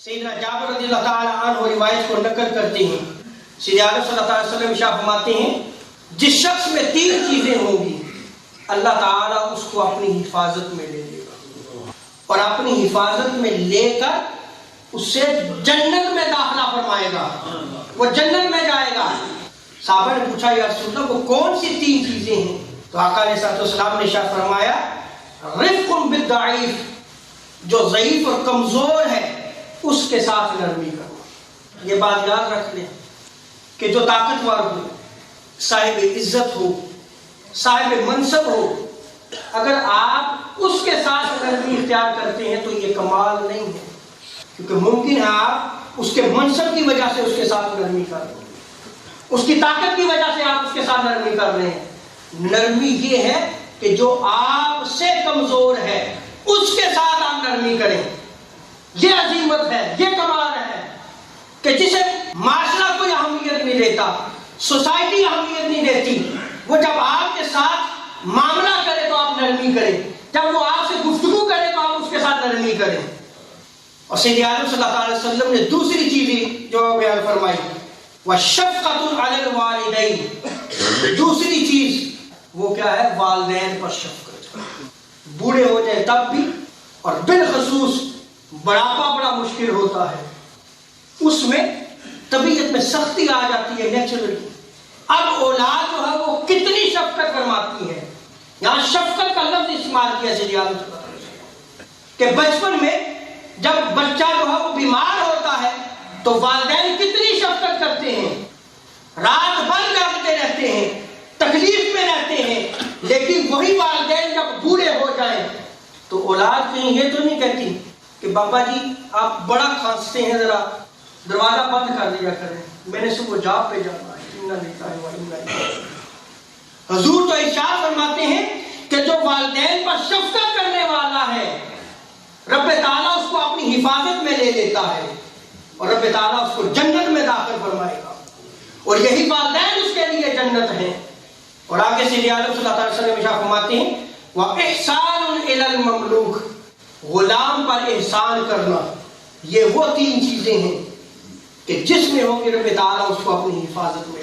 سیدنا جابر رضی اللہ تعالیٰ عنہ روایت کو نقل کرتے ہیں، سیدنا علیہ صلی اللہ علیہ وسلم ارشاد فرماتے ہیں جس شخص میں 3 چیزیں ہوں گی اللہ تعالیٰ اس کو اپنی حفاظت میں لے لے گا اور اپنی حفاظت میں لے کر اسے جنت میں داخلہ فرمائے گا، وہ جنت میں جائے گا۔ صحابہ نے پوچھا یا رسول اللہ وہ کون سی 3 چیزیں ہیں؟ تو آقا علیہ السلام نے ارشاد فرمایا رفق بالضعیف، جو ضعیف اور کمزور ہے اس کے ساتھ نرمی کرو۔ یہ بات یاد رکھ لیں کہ جو طاقتور ہو، صاحب عزت ہو، صاحب منصب ہو، اگر آپ اس کے ساتھ نرمی اختیار کرتے ہیں تو یہ کمال نہیں ہے، کیونکہ ممکن ہے آپ اس کے منصب کی وجہ سے اس کے ساتھ نرمی کر رہے ہیں، اس کی طاقت کی وجہ سے آپ اس کے ساتھ نرمی کر رہے ہیں۔ نرمی یہ ہے کہ جو آپ سے کمزور ہے اس کے ساتھ آپ نرمی کریں۔ یہ عظیمت ہے، یہ کمال ہے کہ جسے معاشرہ کوئی اہمیت نہیں دیتا، سوسائٹی اہمیت نہیں دیتی، وہ جب آپ کے ساتھ معاملہ کرے تو آپ نرمی کریں، جب وہ آپ سے گفتگو کرے تو آپ اس کے ساتھ نرمی کریں۔ اور سیدنا علیہ صلی اللہ علیہ وسلم نے دوسری چیز جو بیان فرمائی وَشَفْقَةٌ عَلَى الْوَالِدَيْنِ، دوسری چیز وہ کیا ہے؟ والدین پر شفقت۔ بوڑھے ہو جائیں تب بھی، اور بالخصوص بڑھاپا بڑا مشکل ہوتا ہے، اس میں طبیعت میں سختی آ جاتی ہے نیچرلی۔ اب اولاد جو ہے وہ کتنی شفقت فرماتی ہے، یہاں شفقت کا لفظ استعمال کیا کہ بچپن میں جب بچہ جو ہے وہ بیمار ہوتا ہے تو والدین کتنی شفقت کرتے ہیں، رات بھر جاگتے رہتے ہیں، تکلیف میں رہتے ہیں، لیکن وہی والدین جب بوڑھے ہو جائیں تو اولاد کہیں یہ تو نہیں کہتی کہ بابا جی آپ بڑا کھانستے ہیں، ذرا دروازہ بند کر دیا کریں، میں نے صبح جاب پہ جانا ہے۔ حضور تو ارشاد فرماتے ہیں کہ جو والدین پر شفقت کرنے والا ہے رب تعالیٰ اس کو اپنی حفاظت میں لے لیتا ہے اور رب تعالیٰ اس کو جنت میں داخل فرمائے گا، اور یہی والدین اس کے لیے جنت ہیں۔ اور آگے سے صلی اللہ علیہ وسلم ارشاد فرماتے ہیں وَإِحْسَانٌ إِلَى الْمَمْلُوكِ، غلام پر احسان کرنا، یہ وہ 3 چیزیں ہیں کہ جس میں ہوں گے رب تعالیٰ اس کو اپنی حفاظت میں